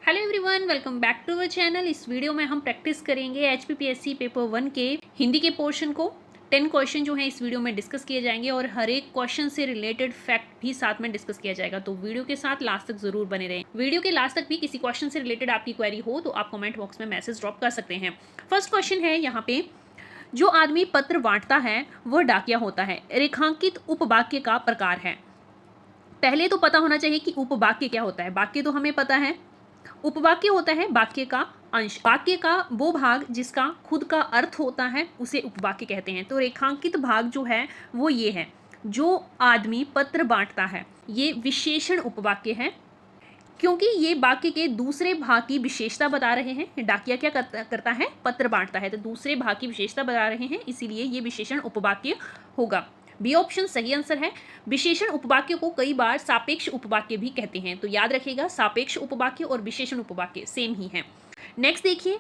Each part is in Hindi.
Hello everyone, welcome back to our channel. इस वीडियो में हम प्रैक्टिस करेंगे एचपीपीएससी पेपर 1 के हिंदी के पोर्शन को। 10 क्वेश्चन जो है इस वीडियो में डिस्कस किए जाएंगे और हर एक क्वेश्चन से रिलेटेड फैक्ट भी साथ में डिस्कस किया जाएगा, तो वीडियो के साथ लास्ट तक जरूर बने रहें। वीडियो के लास्ट तक भी किसी क्वेश्चन से रिलेटेड आपकी क्वेरी हो तो आप कमेंट बॉक्स में मैसेज ड्रॉप कर सकते हैं। फर्स्ट क्वेश्चन है यहाँ पे, जो आदमी पत्र बांटता है वह डाकिया होता है। रेखांकित उपवाक्य का प्रकार है। पहले तो पता होना चाहिए कि उपवाक्य क्या होता है। वाक्य तो हमें पता है, उपवाक्य होता है वाक्य का अंश। वाक्य का वो भाग जिसका खुद का अर्थ होता है उसे उपवाक्य कहते हैं। तो रेखांकित भाग जो है वो ये है, जो आदमी पत्र बांटता है, ये विशेषण उपवाक्य है, क्योंकि ये वाक्य के दूसरे भाग की विशेषता बता रहे हैं। डाकिया क्या करता है? पत्र बांटता है, तो दूसरे भाग की विशेषता बता रहे हैं, इसीलिए ये विशेषण उपवाक्य होगा। बी ऑप्शन सही आंसर है। विशेषण उपवाक्य को कई बार सापेक्ष उपवाक्य भी कहते हैं, तो याद रखिएगा सापेक्ष उपवाक्य और विशेषण उपवाक्य सेम ही है। नेक्स्ट देखिए,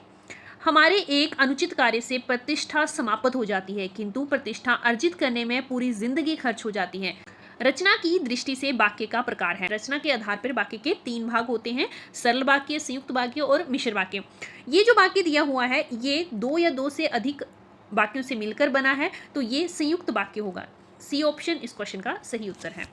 हमारे एक अनुचित कार्य से प्रतिष्ठा समाप्त हो जाती है, किंतु प्रतिष्ठा अर्जित करने में पूरी जिंदगी खर्च हो जाती है। रचना की दृष्टि से वाक्य का प्रकार है। रचना के आधार पर वाक्य के 3 भाग होते हैं, सरल वाक्य, संयुक्त वाक्य और मिश्र वाक्य। ये जो वाक्य दिया हुआ है ये 2 या 2 से अधिक वाक्यों से मिलकर बना है, तो ये संयुक्त वाक्य होगा। सी ऑप्शन इस क्वेश्चन का सही उत्तर है।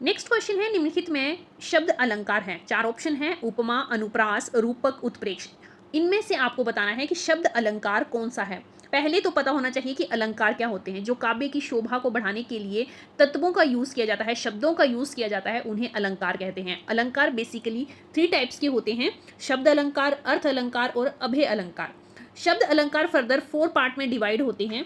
नेक्स्ट क्वेश्चन है, निम्नलिखित में शब्द अलंकार है। 4 ऑप्शन है, उपमा, अनुप्रास, रूपक, उत्प्रेक्ष। इनमें से आपको बताना है कि शब्द अलंकार कौन सा है। पहले तो पता होना चाहिए कि अलंकार क्या होते हैं। जो काव्य की शोभा को बढ़ाने के लिए तत्वों का यूज किया जाता है, शब्दों का यूज किया जाता है, उन्हें अलंकार कहते हैं। अलंकार बेसिकली 3 टाइप्स के होते हैं, शब्द अलंकार, अर्थ अलंकार और अभय अलंकार। शब्द अलंकार फर्दर 4 पार्ट में डिवाइड होते हैं।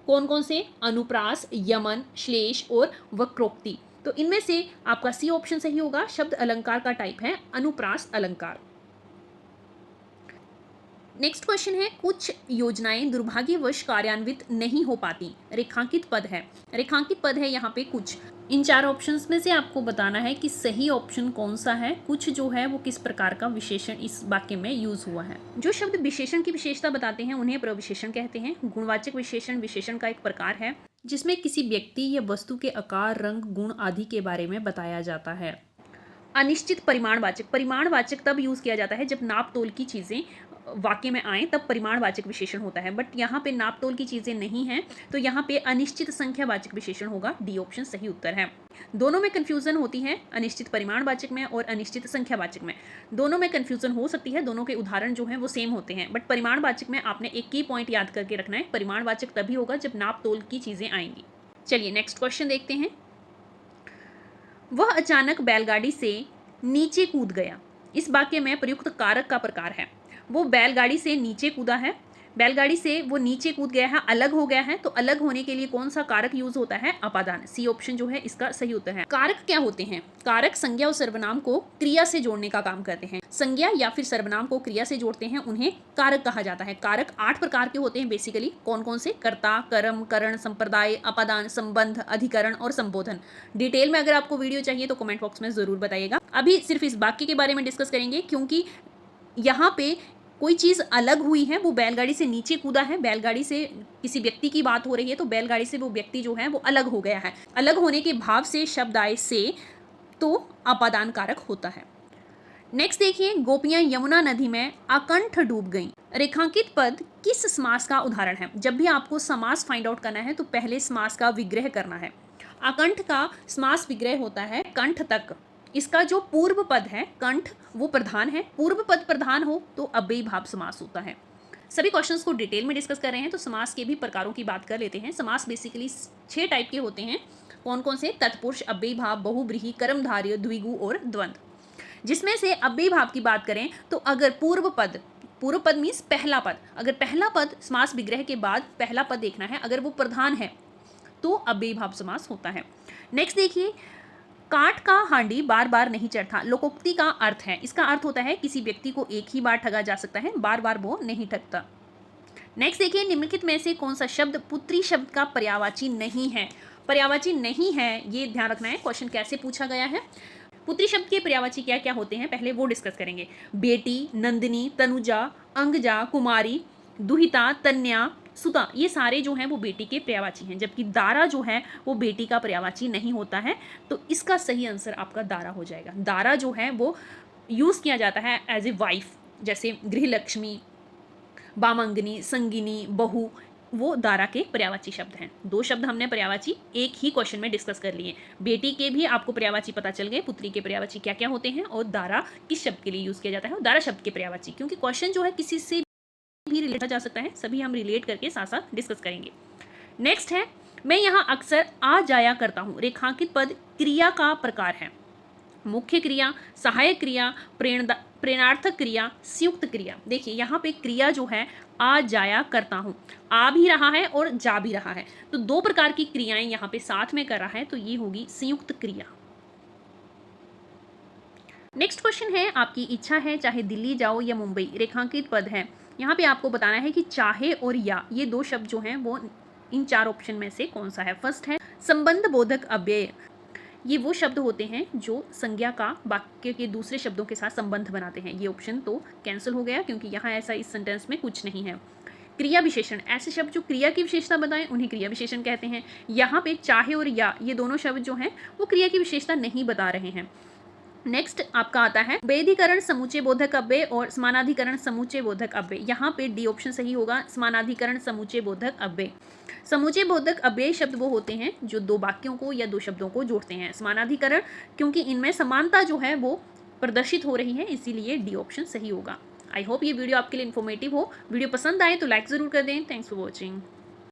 कौन कौन से? अनुप्रास, यमन, श्लेष और वक्रोक्ति। तो इनमें से आपका सी ऑप्शन सही होगा। शब्द अलंकार का टाइप है अनुप्रास अलंकार। नेक्स्ट क्वेश्चन है, कुछ योजनाएं दुर्भाग्यवश कार्यान्वित नहीं हो पाती। रेखांकित पद है। रेखांकित पद है यहाँ पे कुछ। इन 4 ऑप्शंस में से आपको बताना है कि सही ऑप्शन कौन सा है। कुछ जो है वो किस प्रकार का विशेषण इस वाक्य में यूज हुआ है। जो शब्द विशेषण की विशेषता बताते हैं उन्हें प्रविशेषण कहते हैं। गुणवाचक विशेषण विशेषण का एक प्रकार है जिसमें किसी व्यक्ति या वस्तु के आकार, रंग, गुण आदि के बारे में बताया जाता है। अनिश्चित परिमाणवाचक। परिमाणवाचक तब यूज किया जाता है जब नाप तोल की चीजें वाक्य में आए, तब परिमाणवाचक विशेषण होता है। बट यहाँ पे नाप तोल की चीजें नहीं हैं, तो यहाँ पे अनिश्चित संख्यावाचक विशेषण होगा। डी ऑप्शन सही उत्तर है। दोनों में कंफ्यूजन होती है, अनिश्चित परिमाणवाचक में और अनिश्चित संख्यावाचक में। दोनों में कंफ्यूजन हो सकती है, दोनों के उदाहरण जो हैं वो सेम होते हैं, बट परिमाणवाचक में आपने एक की पॉइंट याद करके रखना है, परिमाणवाचक तभी होगा जब नाप तोल की चीजें आएंगी। चलिए नेक्स्ट क्वेश्चन देखते हैं। वह अचानक बैलगाड़ी से नीचे कूद गया। इस वाक्य में प्रयुक्त कारक का प्रकार है। वो बैलगाड़ी से नीचे कूदा है, बैलगाड़ी से वो नीचे कूद गया है, अलग हो गया है, तो अलग होने के लिए कौन सा कारक यूज होता है? अपादान। सी ऑप्शन जो है इसका सही उत्तर है। कारक क्या होते हैं? कारक संज्ञा और सर्वनाम को क्रिया से जोड़ने का काम करते हैं। संज्ञा या फिर सर्वनाम को क्रिया से जोड़ते हैं, उन्हें कारक कहा जाता है। कारक 8 प्रकार के होते हैं बेसिकली। कौन कौन से? कर्ता, कर्म, करण, संप्रदाय, अपादान, संबंध, अधिकरण और संबोधन। डिटेल में अगर आपको वीडियो चाहिए तो कमेंट बॉक्स में जरूर बताइएगा। अभी सिर्फ इस वाक्य के बारे में डिस्कस करेंगे, क्योंकि यहाँ पे कोई चीज अलग हुई है। वो बैलगाड़ी से नीचे कूदा है, बैलगाड़ी से किसी व्यक्ति की बात हो रही है, तो बैलगाड़ी से वो व्यक्ति जो है वो अलग हो गया है। अलग होने के भाव से शब्द आए से, तो अपादान कारक होता है। नेक्स्ट देखिए, गोपियां यमुना नदी में अकंठ डूब गईं। रेखांकित पद किस समास का उदाहरण है? जब भी आपको समास फाइंड आउट करना है तो पहले समास का विग्रह करना है। अकंठ का समास विग्रह होता है कंठ तक। इसका जो पूर्व पद है कंठ, वो प्रधान है। पूर्व पद प्रधान हो तो अव्ययी भाव समास होता है। सभी क्वेश्चंस को डिटेल में डिस्कस कर रहे हैं, तो समास के भी प्रकारों की बात कर लेते हैं। समास बेसिकली 6 टाइप के होते हैं। कौन कौन से? तत्पुरुष, अव्ययी भाव, बहुब्रीहि, कर्मधारय, द्विगु और द्वंद्व। जिसमें से अव्ययी भाव की बात करें तो अगर पूर्व पद मीन्स पहला पद, अगर पहला पद समास विग्रह के बाद पहला पद देखना है, अगर वो प्रधान है तो अव्ययी भाव समास होता है। नेक्स्ट देखिए, काठ का हांडी बार बार नहीं चढ़ता। लोकोक्ति का अर्थ है, इसका अर्थ होता है किसी व्यक्ति को एक ही बार ठगा जा सकता है, बार बार वो नहीं ठगता। नेक्स्ट देखिए, निम्नलिखित में से कौन सा शब्द पुत्री शब्द का पर्यायवाची नहीं है? पर्यायवाची नहीं है, ये ध्यान रखना है। क्वेश्चन कैसे पूछा गया है? पुत्री शब्द के पर्यायवाची क्या क्या होते हैं पहले वो डिस्कस करेंगे। बेटी, नंदिनी, तनुजा, अंगजा, कुमारी, दुहिता, तन्या, सुता, ये सारे जो हैं वो बेटी के पर्यायवाची हैं, जबकि दारा जो है वो बेटी का पर्यायवाची नहीं होता है। तो इसका सही आंसर आपका दारा हो जाएगा। दारा जो है वो यूज़ किया जाता है एज ए वाइफ, जैसे गृहलक्ष्मी, बामंगनी, संगिनी, बहू, वो दारा के पर्यायवाची शब्द हैं। 2 शब्द हमने पर्यायवाची एक ही क्वेश्चन में डिस्कस कर लिए। बेटी के भी आपको पर्यायवाची पता चल गए, पुत्री के पर्यायवाची क्या क्या होते हैं और दारा किस शब्द के लिए यूज़ किया जाता है और दारा शब्द के पर्यायवाची, क्योंकि क्वेश्चन जो है किसी से भी रिलेट जा सकता है, सभी हम रिलेट करके साथ साथ डिस्कस करेंगे। नेक्स्ट है, मैं यहाँ अक्सर आ जाया करता हूँ। रेखांकित पद क्रिया का प्रकार है। मुख्य क्रिया, सहायक क्रिया, प्रेरणार्थक क्रिया, संयुक्त क्रिया। देखिए यहाँ पे क्रिया जो है आ जाया करता हूँ, आ भी रहा है और जा भी रहा है, तो 2 प्रकार की क्रियाएं यहाँ पे साथ में कर रहा है, तो ये होगी संयुक्त क्रिया। नेक्स्ट क्वेश्चन है, आपकी इच्छा है चाहे दिल्ली जाओ या मुंबई। रेखांकित पद है। यहाँ पे आपको बताना है कि चाहे और या, ये 2 शब्द जो हैं वो इन 4 ऑप्शन में से कौन सा है। फर्स्ट है संबंध बोधक अव्यय। ये वो शब्द होते हैं जो संज्ञा का वाक्य के दूसरे शब्दों के साथ संबंध बनाते हैं। ये ऑप्शन तो कैंसिल हो गया क्योंकि यहाँ ऐसा इस सेंटेंस में कुछ नहीं है। क्रिया विशेषण, ऐसे शब्द जो क्रिया की विशेषता बताएं उन्हें क्रिया विशेषण कहते हैं। यहाँ पे चाहे और या, ये दोनों शब्द जो हैं वो क्रिया की विशेषता नहीं बता रहे हैं। नेक्स्ट आपका आता है वेदीकरण समुच्चय बोधक अव्यय और समानाधिकरण समुच्चय बोधक अव्यय। यहाँ पे डी ऑप्शन सही होगा, समानाधिकरण समुच्चय बोधक अव्यय। समुच्चय बोधक अव्यय शब्द वो होते हैं जो 2 वाक्यों को या 2 शब्दों को जोड़ते हैं। समानाधिकरण क्योंकि इनमें समानता जो है वो प्रदर्शित हो रही है, इसीलिए डी ऑप्शन सही होगा। आई होप ये वीडियो आपके लिए इन्फॉर्मेटिव हो। वीडियो पसंद आए तो लाइक ज़रूर कर दें। Thanks for watching.